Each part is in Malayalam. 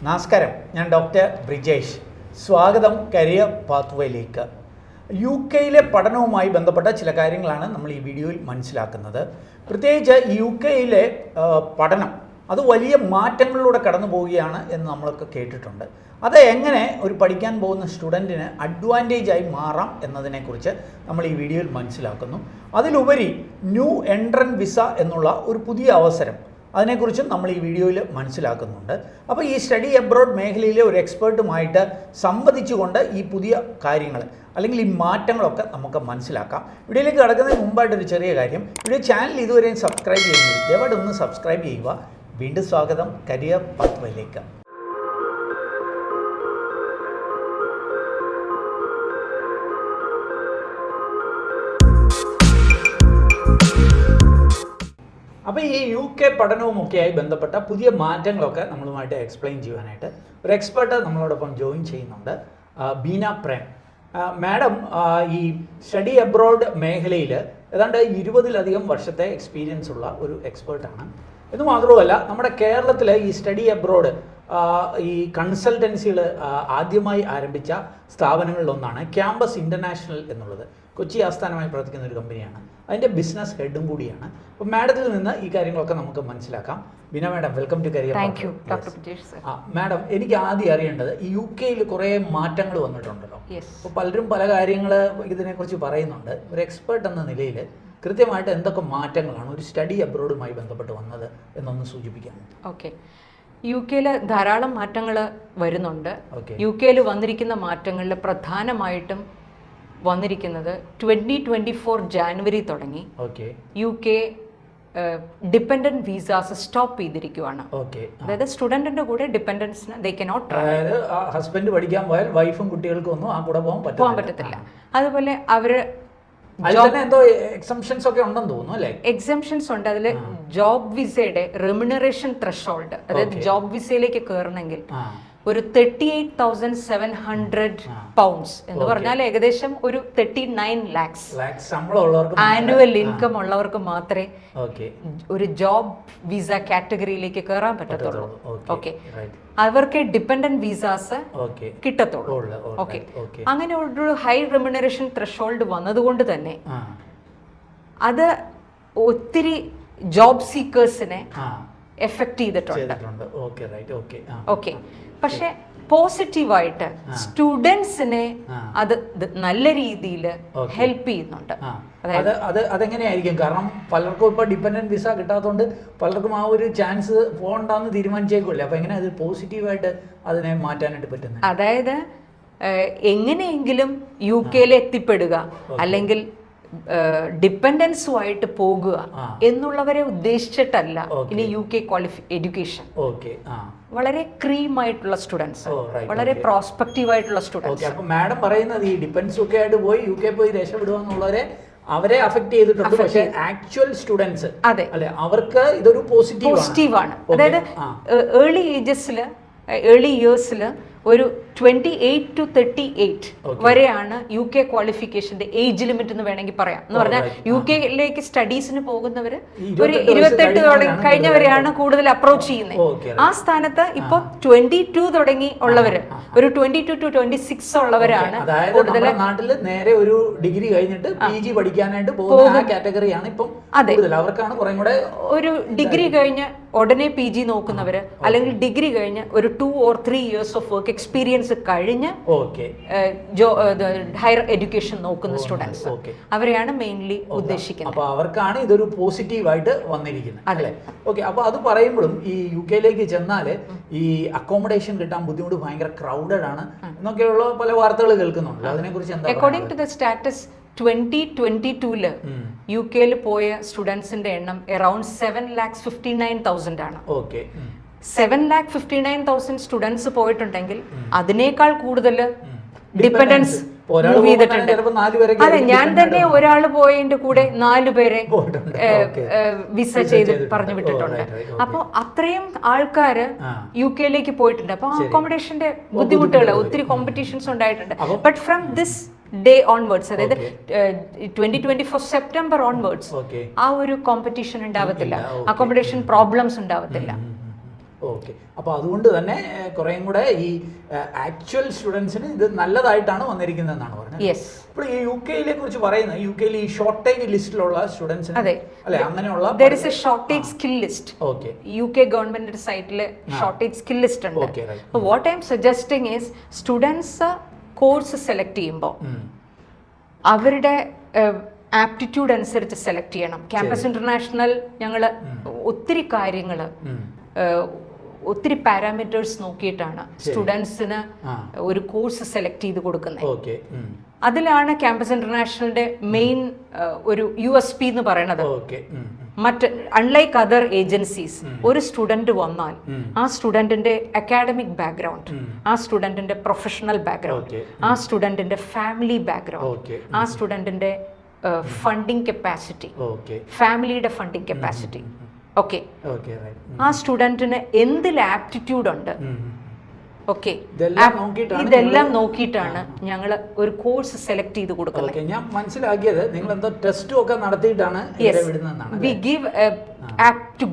നമസ്കാരം, ഞാൻ ഡോക്ടർ ബ്രിജേഷ്. സ്വാഗതം കരിയർ പാത്വേയിലേക്ക്. UK-യിലെ പഠനവുമായി ബന്ധപ്പെട്ട ചില കാര്യങ്ങളാണ് നമ്മൾ ഈ വീഡിയോയിൽ മനസ്സിലാക്കുന്നത്. പ്രത്യേകിച്ച് UK-യിലെ പഠനം അത് വലിയ മാറ്റങ്ങളിലൂടെ കടന്നു പോവുകയാണ് എന്ന് നമ്മളൊക്കെ കേട്ടിട്ടുണ്ട്. അത് എങ്ങനെ ഒരു പഠിക്കാൻ പോകുന്ന സ്റ്റുഡൻറ്റിന് അഡ്വാൻറ്റേജായി മാറാം എന്നതിനെക്കുറിച്ച് നമ്മൾ ഈ വീഡിയോയിൽ മനസ്സിലാക്കുന്നു. അതിലുപരി ന്യൂ എൻട്രൻറ്റ് വിസ എന്നുള്ള ഒരു പുതിയ അവസരം, അതിനെക്കുറിച്ചും നമ്മൾ ഈ വീഡിയോയിൽ മനസ്സിലാക്കുന്നുണ്ട്. അപ്പോൾ ഈ സ്റ്റഡി അബ്രോഡ് മേഖലയിലെ ഒരു എക്സ്പേർട്ടുമായിട്ട് സംവദിച്ചുകൊണ്ട് ഈ പുതിയ കാര്യങ്ങൾ അല്ലെങ്കിൽ ഈ മാറ്റങ്ങളൊക്കെ നമുക്ക് മനസ്സിലാക്കാം. വീഡിയോയിലേക്ക് കടക്കുന്നതിന് മുമ്പായിട്ടൊരു ചെറിയ കാര്യം, വീഡിയോ ചാനൽ ഇതുവരെയും സബ്സ്ക്രൈബ് ചെയ്യുന്നത് ദയവായിട്ട് ഒന്ന് സബ്സ്ക്രൈബ് ചെയ്യുക. വീണ്ടും സ്വാഗതം കരിയർ പാത്വേയിലേക്ക്. അപ്പോൾ ഈ UK പഠനവുമൊക്കെയായി ബന്ധപ്പെട്ട പുതിയ മാറ്റങ്ങളൊക്കെ നമ്മളുമായിട്ട് എക്സ്പ്ലെയിൻ ചെയ്യാനായിട്ട് ഒരു എക്സ്പെർട്ട് നമ്മളോടൊപ്പം ജോയിൻ ചെയ്യുന്നുണ്ട്, ബീന പ്രേം. മാഡം ഈ സ്റ്റഡി അബ്രോഡ് മേഖലയിൽ ഏതാണ്ട് 20-ലധികം വർഷത്തെ എക്സ്പീരിയൻസ് ഉള്ള ഒരു എക്സ്പേർട്ടാണ്. ഇത് മാത്രമല്ല, നമ്മുടെ കേരളത്തിലെ ഈ സ്റ്റഡി അബ്രോഡ് ഈ കൺസൾട്ടൻസികൾ ആദ്യമായി ആരംഭിച്ച സ്ഥാപനങ്ങളിലൊന്നാണ് ക്യാമ്പസ് ഇൻ്റർനാഷണൽ എന്നുള്ളത്. കൊച്ചി ആസ്ഥാനമായി പ്രവർത്തിക്കുന്ന ഒരു കമ്പനിയാണ്. അതിൻ്റെ ബിസിനസ് ഹെഡും കൂടിയാണ്. അപ്പോൾ മാഡത്തിൽ നിന്ന് ഈ കാര്യങ്ങളൊക്കെ നമുക്ക് മനസ്സിലാക്കാം. Beena madam, welcome to career. Madam, എനിക്ക് ആദ്യം അറിയേണ്ടത് ഈ UK-യിൽ കുറേ മാറ്റങ്ങൾ വന്നിട്ടുണ്ടല്ലോ. അപ്പോൾ പലരും പല കാര്യങ്ങൾ ഇതിനെക്കുറിച്ച് പറയുന്നുണ്ട്. ഒരു എക്സ്പേർട്ട് എന്ന നിലയിൽ കൃത്യമായിട്ട് എന്തൊക്കെ മാറ്റങ്ങളാണ് ഒരു സ്റ്റഡി അബ്രോഡുമായി ബന്ധപ്പെട്ട് വന്നത് എന്നൊന്ന് സൂചിപ്പിക്കാം. ഓക്കെ, UK-യിൽ ധാരാളം മാറ്റങ്ങൾ വരുന്നുണ്ട്. UK-യിൽ വന്നിരിക്കുന്ന മാറ്റങ്ങളിൽ പ്രധാനമായിട്ടും വന്നിരിക്കുന്നത് 2024 ജാനുവരി തുടങ്ങി UK ഡിപെൻഡന്റ് വിസാസ് സ്റ്റോപ്പ് ചെയ്തിരിക്കുകയാണ്. അതായത് സ്റ്റുഡന്റിന്റെ കൂടെ ഡിപെൻഡൻസിന് ദേ കനോട്ട്, അതായത് ഹസ്ബൻഡ് പഠിക്കാൻ പോയാൽ വൈഫും കുട്ടികൾക്കും ഒന്നും ആ കൂടെ പോകാൻ പറ്റത്തില്ല. അതുപോലെ അവര് എക്സംഷൻസ് ഒക്കെ ഉണ്ടെന്ന് തോന്നുന്നു അല്ലേ? എക്സംഷൻസ് ഉണ്ട്. അതിൽ ജോബ് വിസയുടെ റെമ്യൂണറേഷൻ ത്രെഷോൾഡ്, അതായത് ജോബ് വിസയിലേക്ക് കയറണമെങ്കിൽ ഒരു 38,700 പൗണ്ട്സ് എന്ന് പറഞ്ഞാൽ ഏകദേശം ഒരു 39 lakhs ആനുവൽ ഇൻകം ഉള്ളവർക്ക് മാത്രമേ ഒരു ജോബ് വിസ കാറ്റഗറിയിലേക്ക് കയറാൻ പറ്റത്തുള്ളൂ. ഓക്കെ, അവർക്ക് ഡിപെൻഡന്റ് വിസാസ് കിട്ടത്തുള്ളൂ. ഓക്കെ, അങ്ങനെ ഒരു ഹൈ റെമ്യൂണറേഷൻ ത്രെഷോൾഡ് വന്നതുകൊണ്ട് തന്നെ അത് ഒത്തിരി ജോബ് സീക്കേഴ്സിനെ എഫക്ട് ചെയ്തിട്ടുണ്ട്. ഓക്കെ, പക്ഷെ പോസിറ്റീവായിട്ട് സ്റ്റുഡൻസിനെ അത് നല്ല രീതിയിൽ ഹെൽപ്പ് ചെയ്യുന്നുണ്ട്. അതെങ്ങനെയായിരിക്കും? കാരണം പലർക്കും ഇപ്പൊ ഡിപെൻഡന്റ് വിസ കിട്ടാത്തതുകൊണ്ട് പലർക്കും ആ ഒരു ചാൻസ് പോകണ്ടെന്ന് തീരുമാനിച്ചേക്കുമല്ലേ. അപ്പൊ എങ്ങനെ അത് പോസിറ്റീവായിട്ട് അതിനെ മാറ്റാനായിട്ട് പറ്റുന്നത്? അതായത് എങ്ങനെയെങ്കിലും UK-യിൽ എത്തിപ്പെടുക അല്ലെങ്കിൽ ഡിപെൻഡൻസുമായിട്ട് പോകുക എന്നുള്ളവരെ ഉദ്ദേശിച്ചിട്ടല്ല ഇനി UK എഡ്യൂക്കേഷൻ. വളരെ ക്രീം ആയിട്ടുള്ള സ്റ്റുഡൻസ്, വളരെ പ്രോസ്പെക്റ്റീവ് ആയിട്ടുള്ള സ്റ്റുഡൻസ്. മാഡം പറയുന്നത് ഈ ഡിപെൻഡൻസ് ഒക്കെ ആയിട്ട് പോയി UK പോയി രക്ഷപ്പെടുക എന്നുള്ളവരെ അവരെ അഫക്ട് ചെയ്തിട്ടുണ്ട്. പക്ഷേ ആക്ച്വൽ സ്റ്റുഡൻസ് അതെ അല്ലെ, അവർക്ക് ഇതൊരു പോസിറ്റീവാണ്. അതായത് ഏർലി ഇയേഴ്സിൽ ഒരു 28 to 38 വരെയാണ് UK ക്വാളിഫിക്കേഷന്റെ ഏജ് ലിമിറ്റ് എന്ന് വേണമെങ്കിൽ പറയാം. എന്ന് പറഞ്ഞാൽ UK-ലേക്ക് സ്റ്റഡീസിന് പോകുന്നവര് ഒരു 28 കഴിഞ്ഞവരെയാണ് കൂടുതൽ അപ്രോച്ച് ചെയ്യുന്നത്. ആ സ്ഥാനത്ത് ഇപ്പൊ 22 തുടങ്ങി ഉള്ളവര്, ഒരു 22 to 26 ഉള്ളവരാണ് കൂടുതൽ. നാട്ടില് നേരെ ഒരു ഡിഗ്രി കഴിഞ്ഞിട്ട് PG പഠിക്കാനായിട്ട് പോകുന്ന കാറ്റഗറിയാണ് ഇപ്പം. അതെ, അവർക്കാണ് കുറെ കൂടെ. ഒരു ഡിഗ്രി കഴിഞ്ഞ് ഉടനെ PG നോക്കുന്നവര്, അല്ലെങ്കിൽ ഡിഗ്രി കഴിഞ്ഞ് ഒരു 2 or 3 years of work experience കഴിഞ്ഞ് ഹയർ എഡ്യൂക്കേഷൻ നോക്കുന്ന സ്റ്റുഡൻസ്, അവരെയാണ് മെയിൻലി ഉദ്ദേശിക്കുന്നത്. അപ്പൊ അവർക്കാണ് ഇതൊരു പോസിറ്റീവായിട്ട് വന്നിരിക്കുന്നത് അല്ലേ? ഓക്കെ, അപ്പൊ അത് പറയുമ്പോഴും ഈ UK-ലേക്ക് ചെന്നാല് ഈ അക്കോമഡേഷൻ കിട്ടാൻ ബുദ്ധിമുട്ട്, ഭയങ്കര ക്രൗഡഡ് ആണ് എന്നൊക്കെയുള്ള പല വാർത്തകൾ കേൾക്കുന്നുണ്ട്. അതിനെക്കുറിച്ച് എന്താ? അക്കോർഡിംഗ് ടു ദ സ്റ്റാറ്റസ് 2022 UK-യിൽ പോയ സ്റ്റുഡൻസിന്റെ എണ്ണം അറൌണ്ട് 7,59,000 ആണ്. 7,59,000 സ്റ്റുഡൻസ് പോയിട്ടുണ്ടെങ്കിൽ അതിനേക്കാൾ കൂടുതൽ ഡിപെൻഡൻസ് മൂവ് ചെയ്തിട്ടുണ്ട്. അതെ, ഞാൻ തന്നെ ഒരാൾ പോയതിന്റെ കൂടെ 4 പേരെ വിസ ചെയ്ത് പറഞ്ഞു വിട്ടിട്ടുണ്ട്. അപ്പോൾ അത്രയും ആൾക്കാര് UK-ലേക്ക് പോയിട്ടുണ്ട്. അപ്പൊ അക്കോമഡേഷന്റെ ബുദ്ധിമുട്ടുകൾ, ഒത്തിരി കോമ്പറ്റീഷൻസ് ഉണ്ടായിട്ടുണ്ട്. But from this day onwards, അതായത് 2024 സെപ്റ്റംബർ ഓൺവേർഡ്സ് ആ ഒരു കോമ്പറ്റീഷൻ ഉണ്ടാവത്തില്ല, അക്കോമഡേഷൻ പ്രോബ്ലംസ് ഉണ്ടാവത്തില്ല. ഓക്കെ. അപ്പോൾ അതുകൊണ്ട് തന്നെ കുറേയും കൂടെ ഈ ആക്ച്വൽ സ്റ്റുഡൻസിന് ഇത് നല്ലതായിട്ടാണ് വന്നിരിക്കുന്നതെന്നാണ് പറഞ്ഞത്. യെസ്. ഇപ്പോൾ ഈ യു കെയിലെ കുറിച്ച് പറയുന്നത്, യു കെയിൽ ഈ ഷോർട്ടേജ് ലിസ്റ്റിലുള്ള സ്റ്റുഡൻസിന് അല്ലെ അങ്ങനെയുള്ള there is a shortage skill list. Okay. UK government സൈറ്റിൽ ഷോർട്ടേജ് സ്കിൽ ലിസ്റ്റ് ഉണ്ട്. അപ്പോൾ what I M suggesting is students course select ചെയ്യുമ്പോൾ അവരുടെ ആപ്റ്റിറ്റ്യൂഡ് അനുസരിച്ച് സെലക്ട് ചെയ്യണം. ക്യാമ്പസ് ഇന്റർനാഷണൽ ഞങ്ങൾ ഒത്തിരി കാര്യങ്ങൾ ഒത്തിരി പാരാമീറ്റേഴ്സ് നോക്കിയിട്ടാണ് സ്റ്റുഡൻസിന് ഒരു കോഴ്സ് സെലക്ട് ചെയ്ത് കൊടുക്കുന്നത്. അതിലാണ് ക്യാമ്പസ് ഇന്റർനാഷണലിന്റെ മെയിൻ ഒരു USP എന്ന് പറയുന്നത്. മറ്റ് അൺലൈക്ക് അതർ ഏജൻസീസ്, ഒരു സ്റ്റുഡന്റ് വന്നാൽ ആ സ്റ്റുഡന്റിന്റെ അക്കാഡമിക് ബാക്ക്ഗ്രൗണ്ട്, ആ സ്റ്റുഡന്റിന്റെ പ്രൊഫഷണൽ ബാക്ക്ഗ്രൗണ്ട്, ആ സ്റ്റുഡന്റിന്റെ ഫാമിലി ബാക്ക്ഗ്രൗണ്ട്, ആ സ്റ്റുഡന്റിന്റെ ഫണ്ടിങ് കപ്പാസിറ്റി, ഫാമിലിയുടെ ഫണ്ടിങ് കപ്പാസിറ്റി, ഓക്കെ, ആ സ്റ്റുഡന്റിന് എന്തിൽ ആപ്റ്റിറ്റ്യൂഡ് ഉണ്ട്, ഓക്കെ, ഇതെല്ലാം നോക്കിയിട്ടാണ് ഞങ്ങൾ ഒരു കോഴ്സ് സെലക്ട് ചെയ്ത് കൊടുക്കുന്നത്. ഞാൻ മനസ്സിലാക്കിയത് നിങ്ങൾ എന്തോ ടെസ്റ്റും ഒക്കെ നടത്തിയിട്ടാണ് വി ഗിവ് ആപ്റ്റ്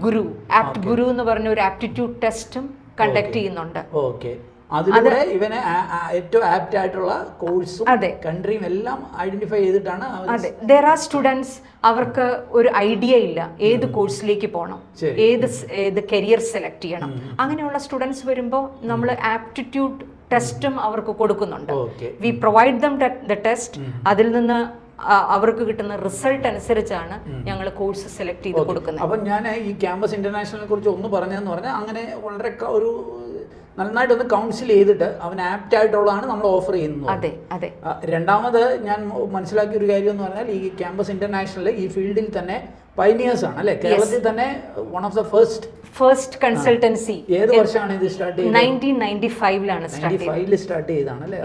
ഗുരു എന്ന് പറഞ്ഞ ഒരു ആപ്റ്റിറ്റ്യൂഡ് ടെസ്റ്റും കണ്ടക്ട് ചെയ്യുന്നുണ്ട്. ഓക്കെ. അതിലൂടെ ഇവനെ ഏറ്റവും ആപ്റ്റ് ആയിട്ടുള്ള കോഴ്സും കൺട്രിയും എല്ലാം ഐഡന്റിഫൈ ചെയ്തിട്ടാണ്. അതെ, there are students അവർക്ക് ഒരു ഐഡിയ ഇല്ല ഏത് കോഴ്സിലേക്ക് പോകണം, ഏത് കരിയർ സെലക്ട് ചെയ്യണം. അങ്ങനെയുള്ള സ്റ്റുഡൻസ് വരുമ്പോൾ നമ്മൾ ആപ്റ്റിറ്റ്യൂഡ് ടെസ്റ്റും അവർക്ക് കൊടുക്കുന്നുണ്ട്. V provide them the test. അതിൽ നിന്ന് അവർക്ക് കിട്ടുന്ന റിസൾട്ട് അനുസരിച്ചാണ് ഞങ്ങൾ കോഴ്സ് സെലക്ട് ചെയ്ത് കൊടുക്കുന്നത്. അപ്പം ഞാൻ ഈ ക്യാമ്പസ് ഇന്റർനാഷണലിനെ കുറിച്ച് ഒന്ന് പറഞ്ഞതെന്ന് പറഞ്ഞാൽ അങ്ങനെ വളരെ ഒരു നന്നായിട്ടൊന്ന് കൗൺസിൽ ചെയ്തിട്ട് അവൻ ആപ്റ്റ് ആയിട്ടുള്ളതാണ് നമ്മൾ ഓഫർ ചെയ്യുന്നത്. അതെ അതെ. രണ്ടാമത് ഞാൻ മനസ്സിലാക്കിയ ഒരു കാര്യം എന്ന് പറഞ്ഞാൽ ഈ ക്യാമ്പസ് ഇന്റർനാഷണൽ ഈ ഫീൽഡിൽ തന്നെ പൈനിയേഴ്സ് ആണ് അല്ലെ? കേരളത്തിൽ തന്നെ one of the first consultancy. ഏത് വർഷമാണ് ഇത് സ്റ്റാർട്ട് ചെയ്തത്? 1995 സ്റ്റാർട്ട് ചെയ്തതാണ് അല്ലേ?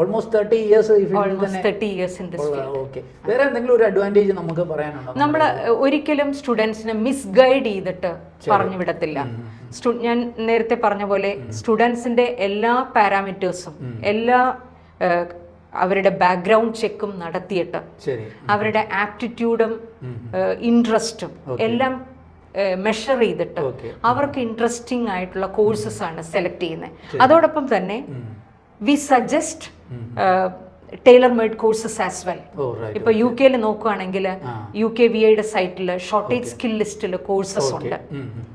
ഓൾമോസ്റ്റ് 30 years ഈ ഫീൽഡിൽ തന്നെ. 30 years in this field. Okay. വേറെ എന്തെങ്കിലും ഒരു അഡ്വാൻറ്റേജ് നമുക്ക് പറയാനുണ്ടോ? നമ്മൾ ഒരിക്കലും സ്റ്റുഡൻസിനെ മിസ്ഗൈഡ് ചെയ്തിട്ട് പറഞ്ഞു വിടത്തില്ല. ഞാൻ നേരത്തെ പറഞ്ഞ പോലെ സ്റ്റുഡൻസിന്റെ എല്ലാ പാരാമീറ്റേഴ്സും എല്ലാ അവരുടെ ബാക്ക്ഗ്രൗണ്ട് ചെക്കും നടത്തിയിട്ട് അവരുടെ ആപ്റ്റിറ്റ്യൂഡും ഇൻട്രസ്റ്റും എല്ലാം മെഷർ ചെയ്തിട്ട് അവർക്ക് ഇൻട്രസ്റ്റിംഗ് ആയിട്ടുള്ള കോഴ്സസ് ആണ് സെലക്ട് ചെയ്യുന്നത്. അതോടൊപ്പം തന്നെ we suggest tailor made courses as well. ഇപ്പൊ UK നോക്കുകയാണെങ്കിൽ UKVAയുടെ സൈറ്റിൽ ഷോർട്ടേജ് സ്കിൽ ലിസ്റ്റിൽ കോഴ്സസ് ഉണ്ട്.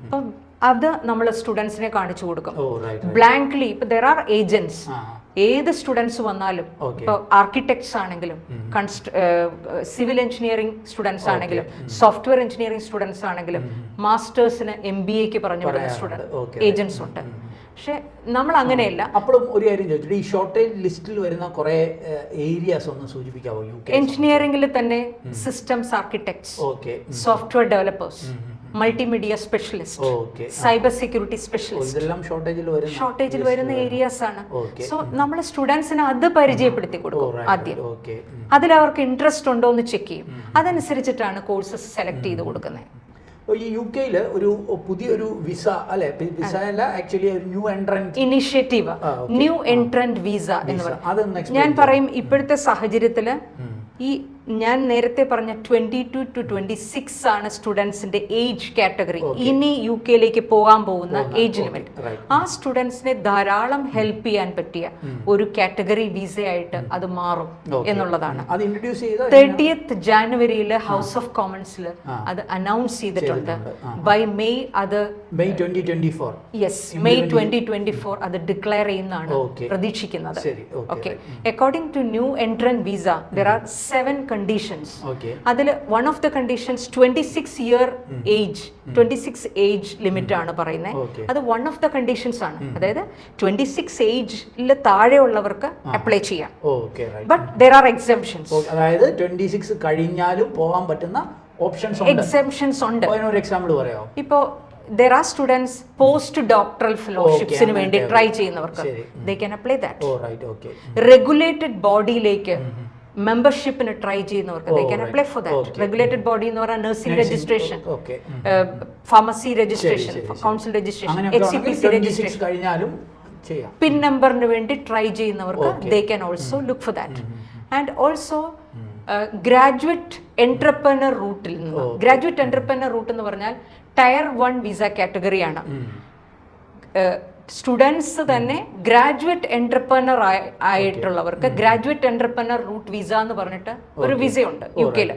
അപ്പം അത് നമ്മൾ സ്റ്റുഡൻസിനെ കാണിച്ചു കൊടുക്കും ബ്ലാങ്ക്ലി. ഇപ്പൊ ദർ ആർ ഏജൻസ്, ഏത് സ്റ്റുഡൻസ് വന്നാലും, ഇപ്പൊ ആർക്കിടെക്ട്സ് ആണെങ്കിലും, സിവിൽ എഞ്ചിനീയറിംഗ് സ്റ്റുഡൻസ് ആണെങ്കിലും, സോഫ്റ്റ്വെയർ എഞ്ചിനീയറിംഗ് സ്റ്റുഡൻസ് ആണെങ്കിലും, മാസ്റ്റേഴ്സിന് MBAക്ക് പറഞ്ഞു വിടുന്ന സ്റ്റുഡൻറ് ഏജൻസ് ഉണ്ട്. പക്ഷെ നമ്മൾ അങ്ങനെയല്ല. അപ്പോഴും ഒരു കാര്യം ചോദിച്ചിട്ട് ഈ ഷോർട്ടേജ് ലിസ്റ്റിൽ വരുന്ന കുറെ ഏരിയാസ് ഒന്ന് സൂചിപ്പിക്കാവോ? എഞ്ചിനീയറിംഗിൽ തന്നെ systems architects, software developers, multimedia specialist, cyber security specialist, ഇതെല്ലാം ഷോർട്ടേജിൽ വരുന്ന ഏരിയാസ് ആണ്. സോ നമ്മൾ സ്റ്റുഡൻസിന് അത് പരിചയപ്പെടുത്തി കൊടുക്കും ആദ്യം. അതിൽ അവർക്ക് ഇൻട്രസ്റ്റ് ഉണ്ടോ എന്ന് ചെക്ക് ചെയ്യും. അതനുസരിച്ചിട്ടാണ് കോഴ്സസ് സെലക്ട് ചെയ്ത് കൊടുക്കുന്നത്. ഈ UK ഒരു പുതിയൊരു വിസ അല്ലെ, വിസ അല്ല actually new entrant initiative, new entrant visa എന്ന് പറയും. ഞാൻ പറയും ഇപ്പോഴത്തെ സാഹചര്യത്തില് ഈ ഞാൻ നേരത്തെ പറഞ്ഞ 22 to 26 ആണ് സ്റ്റുഡൻസിന്റെ ഏജ് കാറ്റഗറി. ഇനി UK പോകാൻ പോകുന്ന ഏജ് ലിമിറ്റ്. ആ സ്റ്റുഡൻസിനെ ധാരാളം ഹെൽപ്പ് ചെയ്യാൻ പറ്റിയ ഒരു കാറ്റഗറി വിസയായിട്ട് അത് മാറും എന്നുള്ളതാണ്. 30th ജാനുവരിയിൽ ഹൗസ് ഓഫ് കോമൺസിൽ അത് അനൗൺസ് ചെയ്തിട്ടുണ്ട്. ബൈ മെയ് അത് മെയ് 2024 അത് ഡിക്ലെയർ ചെയ്യുന്നതാണ് പ്രതീക്ഷിക്കുന്നത്. Okay. According to new entrant visa there are 7 conditions. അതിൽ one of the conditions 26 age limit ആണ് പറയുന്നത്. അത് one of the conditions ആണ്. അതായത് 26 ഏജിൽ താഴെയുള്ളവർക്ക് അപ്ലൈ ചെയ്യാം. But there are exemptions. അതായത് 26 കഴിഞ്ഞാലും പോകാൻ പറ്റുന്ന ഓപ്ഷൻസ് ഉണ്ട്, എക്സെപ്ഷൻസ് ഉണ്ട്. ഒരു എക്സാമ്പിൾ പറയാമോ? ഇപ്പോൾ there are students post doctoral ഫെലോഷിപ്സിന് വേണ്ടി ട്രൈ ചെയ്യുന്നവർക്ക് they can apply that. Regulated ബോഡിയിലേക്ക് മെമ്പർഷിപ്പിന് ട്രൈ ചെയ്യുന്നവർക്ക് they can apply for that. Regulated body എന്ന് പറഞ്ഞാൽ nursing registration, pharmacy registration, council registration, HCPC registration കഴിഞ്ഞാലും പിൻ നമ്പറിന് വേണ്ടി ട്രൈ ചെയ്യുന്നവർക്ക് they can also look for that. And also graduate entrepreneur റൂട്ടിൽ നിന്ന്, ഗ്രാജുവേറ്റ് എന്റർപ്രനർ റൂട്ട് എന്ന് പറഞ്ഞാൽ ടയർ 1 വിസ കാറ്റഗറിയാണ്. സ്റ്റുഡൻസ് തന്നെ ഗ്രാജുവേറ്റ് എന്റർപ്രണർ ആയിട്ടുള്ളവർക്ക് ഗ്രാജുവേറ്റ് എന്റർപ്രണർ റൂട്ട് വിസ എന്ന് പറഞ്ഞിട്ട് ഒരു വിസയുണ്ട് UK-ല്.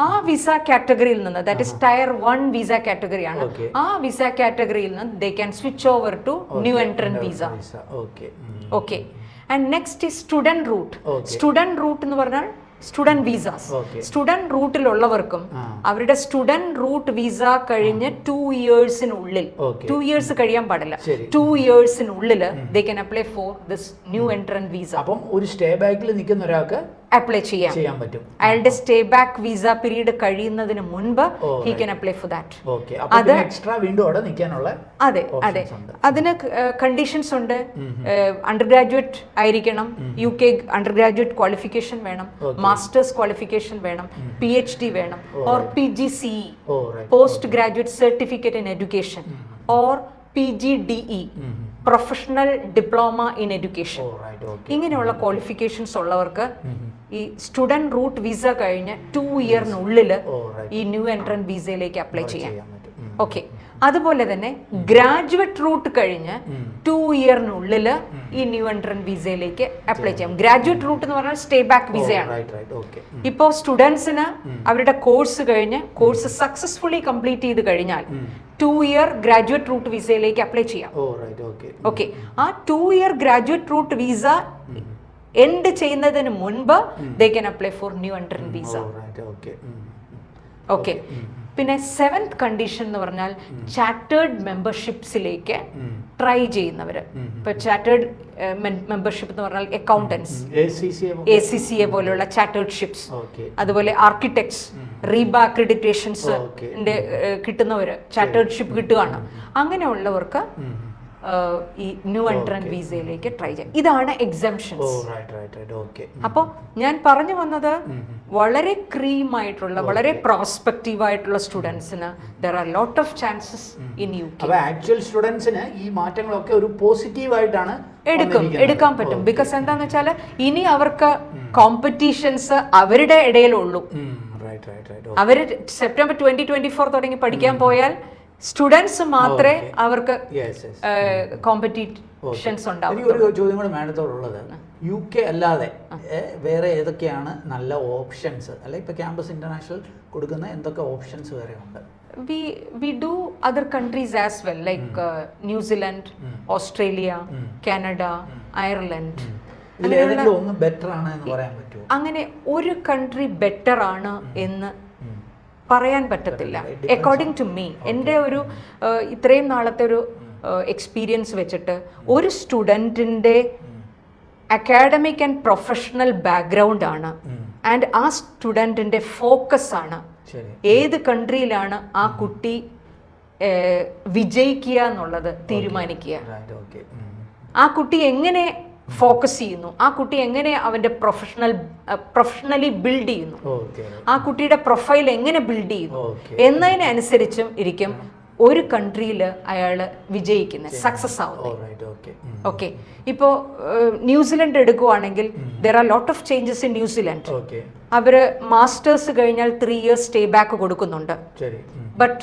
ആ വിസ കാറ്റഗറിയിൽ നിന്ന്, ദാറ്റ് ഇസ് ടയർ 1 വിസ കാറ്റഗറിയാണ്. ആ വിസ കാറ്റഗറിയിൽ നിന്ന് they can switch over to new entrant visa. Okay. And next is student route. Student route എന്ന് പറഞ്ഞാൽ സ്റ്റുഡന്റ് വിസാസ്. സ്റ്റുഡന്റ് റൂട്ടിലുള്ളവർക്കും അവരുടെ സ്റ്റുഡന്റ് റൂട്ട് വിസ കഴിഞ്ഞ് 2 ഇയേഴ്സിനുള്ളിൽ, 2 ഇയേഴ്സ് കഴിയാൻ പാടില്ല, 2 ഇയേഴ്സിനുള്ളിൽ they can apply for this new entrant visa. അപ്പം ഒരു സ്റ്റേ ബാക്കിൽ നിൽക്കുന്ന ഒരാൾക്ക് അപ്ലൈ ചെയ്യാൻ പറ്റും. അയാളുടെ സ്റ്റേ ബാക്ക് വിസ പീരീഡ് കഴിയുന്നതിന് മുൻപ് he can apply for that. അത് എക്സ്ട്രാ വീണ്ടും അവിടെ നിൽക്കാനുള്ള. അതെ. അതിന് കണ്ടീഷൻസ് ഉണ്ട്. അണ്ടർ ഗ്രാജുവേറ്റ് ആയിരിക്കണം, UK അണ്ടർ ഗ്രാജുവേറ്റ് ക്വാളിഫിക്കേഷൻ വേണം, മാസ്റ്റേഴ്സ് ക്വാളിഫിക്കേഷൻ വേണം, PhD വേണം, or PGCE post graduate certificate in education, or PGDE professional diploma in education. ഇങ്ങനെയുള്ള ക്വാളിഫിക്കേഷൻസ് ഉള്ളവർക്ക് ഈ സ്റ്റുഡന്റ് റൂട്ട് വിസ കഴിഞ്ഞ് 2 ഇയറിനുള്ളിൽ ഈ ന്യൂ എൻട്രന്റ് വിസയിലേക്ക് അപ്ലൈ ചെയ്യാം. ഓക്കെ. അതുപോലെ തന്നെ ഗ്രാജുവേറ്റ് റൂട്ട് കഴിഞ്ഞ് 2 ഇയറിനുള്ളിൽ ഈ ന്യൂ എൻട്രന്റ് വിസയിലേക്ക് അപ്ലൈ ചെയ്യാം. ഗ്രാജുവേറ്റ് റൂട്ട് എന്ന് പറഞ്ഞാൽ സ്റ്റേ ബാക്ക് വിസയാണ്. ഇപ്പോൾ സ്റ്റുഡൻസിന് അവരുടെ കോഴ്സ് കഴിഞ്ഞ് കോഴ്സ് സക്സസ്ഫുള്ളി കംപ്ലീറ്റ് ചെയ്ത് കഴിഞ്ഞാൽ 2 ഇയർ ഗ്രാജുവേറ്റ് റൂട്ട് വിസയിലേക്ക് അപ്ലൈ ചെയ്യാം. ഓക്കെ. ആ 2 year graduate route visa end ചെയ്യുന്നതിന് മുൻപ് they can apply for new entrant visa. Okay. പിന്നെ 7th കണ്ടീഷൻ എന്ന് പറഞ്ഞാൽ ചാർട്ടേഡ് മെമ്പർഷിപ്സിലേക്ക് ട്രൈ ചെയ്യുന്നവര്. ഇപ്പൊ ചാർട്ടേഡ് മെമ്പർഷിപ്പ് എന്ന് പറഞ്ഞാൽ അക്കൗണ്ടൻസ്, ACCA പോലെയുള്ള ചാർട്ടേഡ് ഷിപ്സ്, അതുപോലെ ആർക്കിടെക്ട്സ്, റീബ അക്രഡിറ്റേഷൻസ് കിട്ടുന്നവര്, ചാർട്ടേഡ് ഷിപ്പ് കിട്ടുകയാണ്. അങ്ങനെയുള്ളവർക്ക് ഈ ന്യൂ എൻട്രന്റ് വിസയിലേക്ക് ട്രൈ ചെയ്യാം. ഇതാണ് എക്സംഷൻസ്. അപ്പോൾ ഞാൻ പറഞ്ഞു വന്നത് വളരെ ക്രീം ആയിട്ടുള്ള, വളരെ പ്രോസ്പെക്റ്റീവ് ആയിട്ടുള്ള സ്റ്റുഡൻസിന് there are lot of chances in UK. Actual സ്റ്റുഡൻസിന് ഈ മാറ്റങ്ങളൊക്കെ ഒരു പോസിറ്റീവ് ആയിട്ടാണ് എടുക്കാൻ പറ്റും. ബിക്കോസ് എന്താന്ന് വെച്ചാൽ ഇനി അവർക്ക് കോമ്പറ്റീഷൻസ് അവരുടെ ഇടയിലുള്ളൂ. അവര് സെപ്റ്റംബർ 2024 തുടങ്ങി പഠിക്കാൻ പോയാൽ സ്റ്റുഡൻസ് മാത്രമേ അവർക്ക് കോമ്പറ്റീഷൻസ് ഉണ്ടാവും. ഒരു ചോദ്യം കൂടെ മാഡത്തോടുള്ളത്, UK അല്ലാതെ വേറെ ഏതൊക്കെയാണ് നല്ല ഓപ്ഷൻസ്? അല്ലെ ഇപ്പൊ ക്യാമ്പസ് ഇന്റർനാഷണൽ കൊടുക്കുന്ന എന്തൊക്കെ ഓപ്ഷൻസ് വേറെ ഉണ്ട്? We do other countries as well, like New Zealand, Australia, Canada, Ireland. ഒന്ന് ബെറ്റർ ആണ് എന്ന് പറയാൻ പറ്റുമോ? അങ്ങനെ ഒരു കൺട്രി ബെറ്റർ ആണ് എന്ന് പറയാൻ പറ്റത്തില്ല. അക്കോർഡിംഗ് ടു മീ, എൻ്റെ ഒരു ഇത്രയും നാളത്തെ ഒരു എക്സ്പീരിയൻസ് വെച്ചിട്ട് ഒരു സ്റ്റുഡൻറ്റിൻ്റെ അക്കാഡമിക് ആൻഡ് പ്രൊഫഷണൽ ബാക്ക്ഗ്രൗണ്ട് ആണ് ആൻഡ് ആ സ്റ്റുഡൻറ്റിൻ്റെ ഫോക്കസ് ആണ് ഏത് കൺട്രിയിലാണ് ആ കുട്ടി വിജയിക്കുക എന്നുള്ളത് തീരുമാനിക്കുക. ആ കുട്ടി എങ്ങനെ ഫോക്കസ് ചെയ്യുന്നു, ആ കുട്ടി എങ്ങനെ അവൻ്റെ പ്രൊഫഷണലി ബിൽഡ് ചെയ്യുന്നു, ആ കുട്ടിയുടെ പ്രൊഫൈൽ എങ്ങനെ ബിൽഡ് ചെയ്യുന്നു എന്നതിനനുസരിച്ചും ഇരിക്കും ഒരു കൺട്രിയിൽ അയാൾ വിജയിക്കുന്നത്, സക്സസ് ആവുന്നത്. ഓക്കെ. ഇപ്പോൾ ന്യൂസിലൻഡ് എടുക്കുവാണെങ്കിൽ there are lot of changes in New Zealand. അവര് മാസ്റ്റേഴ്സ് കഴിഞ്ഞാൽ 3 ഇയേഴ്സ് സ്റ്റേ ബാക്ക് കൊടുക്കുന്നുണ്ട്. ബട്ട്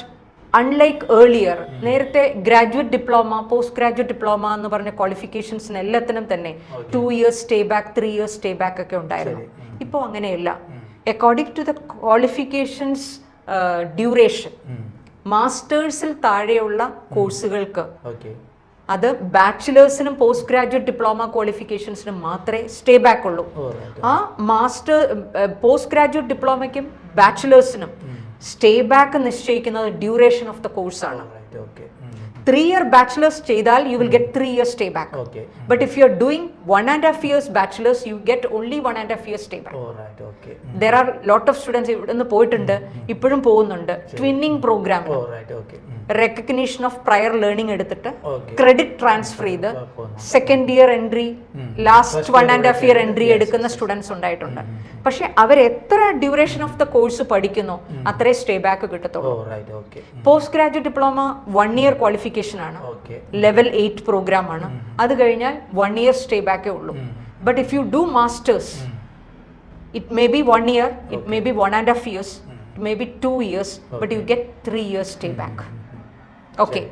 അൺലൈക്ക് ഏർലിയർ, നേരത്തെ graduate diploma, post graduate diploma എന്ന് പറഞ്ഞ ക്വാളിഫിക്കേഷൻസിന് എല്ലാത്തിനും തന്നെ 2 years stay back, 3 years stay back ഒക്കെ ഉണ്ടായിരുന്നു. ഇപ്പോൾ അങ്ങനെയല്ല. According to the qualifications duration, മാസ്റ്റേഴ്സിൽ താഴെയുള്ള കോഴ്സുകൾക്ക് അത് ബാച്ചിലേഴ്സിനും പോസ്റ്റ് ഗ്രാജുവേറ്റ് ഡിപ്ലോമ ക്വാളിഫിക്കേഷൻസിനും മാത്രമേ സ്റ്റേ ബാക്ക് ഉള്ളൂ. ആ പോസ്റ്റ് ഗ്രാജുവേറ്റ് ഡിപ്ലോമയ്ക്കും ബാച്ചിലേഴ്സിനും സ്റ്റേ ബാക്ക് നിശ്ചയിക്കുന്നത് ഡ്യൂറേഷൻ ഓഫ് ദ കോഴ്സ് ആണ്. 3 ഇയർ ബാച്ചിലേഴ്സ് ചെയ്താൽ you will get 3 years stay back. But if you are doing 1.5 years bachelors you get only 1.5 years stay back. There are lot of students ഇവിടെ നിന്ന് പോയിട്ടുണ്ട്, ഇപ്പോഴും പോകുന്നുണ്ട്. Twinning programme, recognition of prior learning എടുത്തിട്ട് ക്രെഡിറ്റ് ട്രാൻസ്ഫർ ചെയ്ത് second year entry, last 1.5 year entry എടുക്കുന്ന സ്റ്റുഡൻസ് ഉണ്ടായിട്ടുണ്ട്. പക്ഷെ അവർ എത്ര ഡ്യൂറേഷൻ ഓഫ് ദ കോഴ്സ് പഠിക്കുന്നു അത്രേ സ്റ്റേ ബാക്ക് കിട്ടത്തുള്ളൂ. Post graduate diploma 1 year qualification ആണ്, ലെവൽ 8 പ്രോഗ്രാം ആണ്. അത് കഴിഞ്ഞാൽ 1 ഇയർ സ്റ്റേ ബാക്കേ ഉള്ളൂ. But if you do masters, it may be 1 year, it may be 1.5 years, it may be 2 years, but you get 3 years stay back. Okay.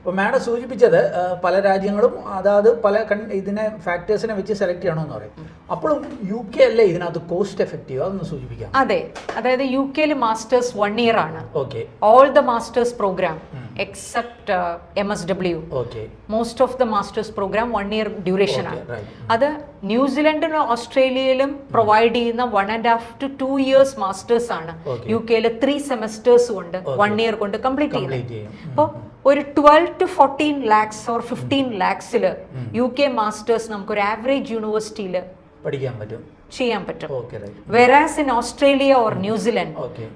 അപ്പോൾ മാഡം സൂചിപ്പിച്ചത് പല രാജ്യങ്ങളും അതായത് പല ഇതിനെ ഫാക്ടേഴ്സിനെ വെച്ച് സെലക്ട് ചെയ്യണമെന്ന് പറയും. അപ്പോഴും UK അല്ലേ ഇതിനകത്ത് കോസ്റ്റ് എഫക്റ്റീവ്, അതൊന്ന് സൂചിപ്പിക്കാം. അതെ, അതായത് UK മാസ്റ്റേഴ്സ് 1 year ആണ്. Okay. All the masters programme except MSW. Okay. Most of the masters programme 1 year duration ആണ്. അത് ന്യൂസിലൻഡിലും ഓസ്ട്രേലിയയിലും പ്രൊവൈഡ് ചെയ്യുന്ന 1.5 to 2 years മാസ്റ്റേഴ്സ് ആണ്. UK 3 semesters കൊണ്ട് 1 year കൊണ്ട് കംപ്ലീറ്റ് ചെയ്യുന്നത്. അപ്പോൾ ഒരു 12 to 14 lakhs or 15 lakhsൽ UK masters നമുക്കൊരു ആവറേജ് യൂണിവേഴ്സിറ്റിയിൽ പഠിക്കാൻ പറ്റും, ചെയ്യാൻ പറ്റും. വെറാസ് ഇൻ ഓസ്ട്രേലിയ ഓർ ന്യൂസിലൻഡ്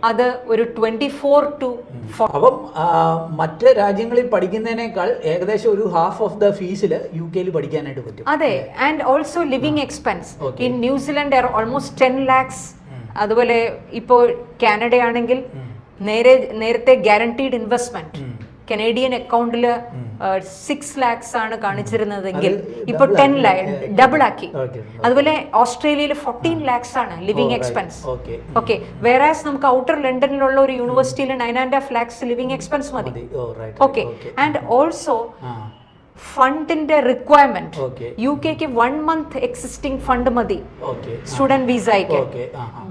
അത് ഒരു 24 to 40. അപ്പം മറ്റ് രാജ്യങ്ങളിൽ പഠിക്കുന്നതിനേക്കാൾ ഏകദേശം ഒരു ഹാഫ് ഓഫ് ദ ഫീസിൽ UK പഠിക്കാനായിട്ട് പറ്റും. അതെ, and also living expense in New Zealand almost 10 lakhs. അതുപോലെ ഇപ്പോൾ കാനഡ ആണെങ്കിൽ നേരത്തെ ഗ്യാരണ്ടീഡ് ഇൻവെസ്റ്റ്മെന്റ് കനേഡിയൻ അക്കൗണ്ടിൽ 6 lakhs ആണ് കാണിച്ചിരുന്നതെങ്കിൽ ഇപ്പൊ 10 lakh ഡബിൾ ആക്കി. അതുപോലെ ഓസ്ട്രേലിയയിൽ 14 lakhs ആണ് ലിവിംഗ് എക്സ്പെൻസ്. ഓക്കെ, വേറാസ് നമുക്ക് ഔട്ടർ ലണ്ടനിലുള്ള ഒരു യൂണിവേഴ്സിറ്റിയിൽ 9.5 lakhs ലിവിംഗ് എക്സ്പെൻസ് മതി. ഓക്കെ, ആൻഡ് ഓൾസോ ഫണ്ടിന്റെ requirement UK 1 month existing fund മതി സ്റ്റുഡന്റ് വിസയ്ക്ക്.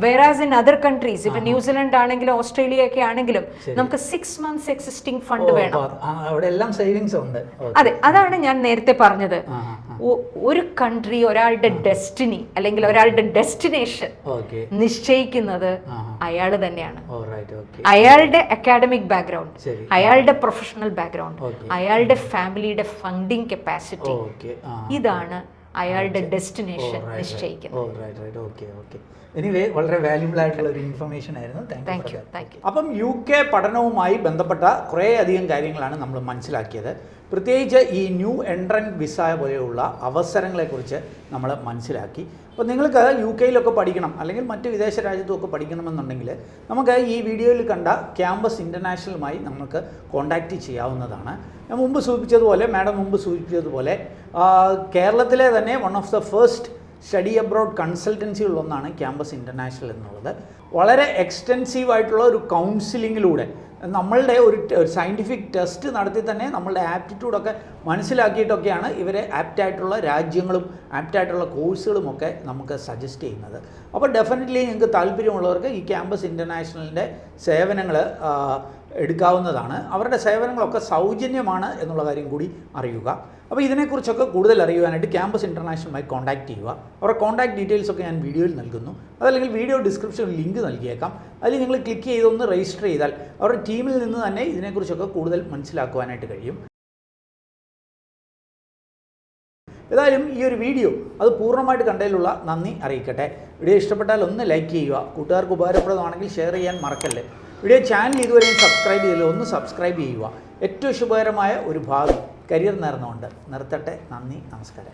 വേറാസ് ഇൻ അതർ കൺട്രീസ് ഇപ്പൊ ന്യൂസിലൻഡ് ആണെങ്കിലും ഓസ്ട്രേലിയ ഒക്കെ ആണെങ്കിലും നമുക്ക് 6 months എക്സിസ്റ്റിംഗ് ഫണ്ട് വേണം. അതെ, അതാണ് ഞാൻ നേരത്തെ പറഞ്ഞത്. ഒരു കൺട്രി ഒരാളുടെ ഡെസ്റ്റിനി അല്ലെങ്കിൽ ഒരാളുടെ ഡെസ്റ്റിനേഷൻ നിശ്ചയിക്കുന്നത് അയാൾ തന്നെയാണ്. അയാളുടെ അക്കാഡമിക് ബാക്ക്ഗ്രൗണ്ട്, അയാളുടെ പ്രൊഫഷണൽ ബാക്ക്ഗ്രൗണ്ട്, അയാളുടെ ഫാമിലിയുടെ ഫണ്ടിങ് കപ്പാസിറ്റി, ഇതാണ് അയാളുടെ ഡെസ്റ്റിനേഷൻ നിശ്ചയിക്കുന്നത്. എനിവേ, വളരെ വാല്യുബിൾ ആയിട്ടുള്ള ഒരു ഇൻഫർമേഷൻ ആയിരുന്നു. Thank you. അപ്പം UK പഠനവുമായി ബന്ധപ്പെട്ട കുറേ അധികം കാര്യങ്ങളാണ് നമ്മൾ മനസ്സിലാക്കിയത്. പ്രത്യേകിച്ച് ഈ ന്യൂ എൻട്രൻറ്റ് വിസ പോലെയുള്ള അവസരങ്ങളെക്കുറിച്ച് നമ്മൾ മനസ്സിലാക്കി. അപ്പോൾ നിങ്ങൾക്ക് UK പഠിക്കണം അല്ലെങ്കിൽ മറ്റ് വിദേശ രാജ്യത്തുമൊക്കെ പഠിക്കണമെന്നുണ്ടെങ്കിൽ നമുക്ക് ഈ വീഡിയോയിൽ കണ്ട ക്യാമ്പസ് ഇൻ്റർനാഷണലുമായി നമുക്ക് കോൺടാക്റ്റ് ചെയ്യാവുന്നതാണ്. ഞാൻ മുമ്പ് സൂചിപ്പിച്ചതുപോലെ, മാഡം മുമ്പ് സൂചിപ്പിച്ചതുപോലെ, കേരളത്തിലെ തന്നെ one of the first study abroad കൺസൾട്ടൻസികളിലൊന്നാണ് ക്യാമ്പസ് ഇൻ്റർനാഷണൽ എന്നുള്ളത്. വളരെ എക്സ്റ്റെൻസീവ് ആയിട്ടുള്ള ഒരു കൗൺസിലിങ്ങിലൂടെ നമ്മളുടെ ഒരു സയൻറ്റിഫിക് ടെസ്റ്റ് നടത്തി തന്നെ നമ്മളുടെ ആപ്റ്റിറ്റ്യൂഡൊക്കെ മനസ്സിലാക്കിയിട്ടൊക്കെയാണ് ഇവരെ ആപ്റ്റായിട്ടുള്ള രാജ്യങ്ങളും ആപ്റ്റായിട്ടുള്ള കോഴ്സുകളുമൊക്കെ നമുക്ക് സജസ്റ്റ് ചെയ്യുന്നത്. അപ്പോൾ ഡെഫിനറ്റ്ലി നിങ്ങൾക്ക് താല്പര്യമുള്ളവർക്ക് ഈ ക്യാമ്പസ് ഇൻ്റർനാഷണലിൻ്റെ സേവനങ്ങൾ എടുക്കാവുന്നതാണ്. അവരുടെ സേവനങ്ങളൊക്കെ സൗജന്യമാണ് എന്നുള്ള കാര്യം കൂടി അറിയുക. അപ്പോൾ ഇതിനെക്കുറിച്ചൊക്കെ കൂടുതൽ അറിയുവാനായിട്ട് ക്യാമ്പസ് ഇൻ്റർനാഷണലുമായി കോൺടാക്റ്റ് ചെയ്യുക. അവരുടെ കോൺടാക്ട് ഡീറ്റെയിൽസൊക്കെ ഞാൻ വീഡിയോയിൽ നൽകുന്നു. അതല്ലെങ്കിൽ വീഡിയോ ഡിസ്ക്രിപ്ഷനിൽ ലിങ്ക് നൽകിയേക്കാം. അതിൽ നിങ്ങൾ ക്ലിക്ക് ചെയ്തൊന്ന് രജിസ്റ്റർ ചെയ്താൽ അവരുടെ ടീമിൽ നിന്ന് തന്നെ ഇതിനെക്കുറിച്ചൊക്കെ കൂടുതൽ മനസ്സിലാക്കുവാനായിട്ട് കഴിയും. ഏതായാലും ഈ ഒരു വീഡിയോ അത് പൂർണ്ണമായിട്ട് കണ്ടതിലുള്ള നന്ദി അറിയിക്കട്ടെ. വീഡിയോ ഇഷ്ടപ്പെട്ടാൽ ഒന്ന് ലൈക്ക് ചെയ്യുക. കൂട്ടുകാർക്ക് ഉപകാരപ്രദമാണെങ്കിൽ ഷെയർ ചെയ്യാൻ മറക്കല്ലേ. വീഡിയോ ചാനൽ ഇതുവരെയും സബ്സ്ക്രൈബ് ചെയ്തില്ല, ഒന്ന് സബ്സ്ക്രൈബ് ചെയ്യുക. ഏറ്റവും ശുഭകരമായ ഒരു ഭാവി കരിയർ നേർന്നുകൊണ്ട് നിർത്തട്ടെ. നന്ദി, നമസ്കാരം.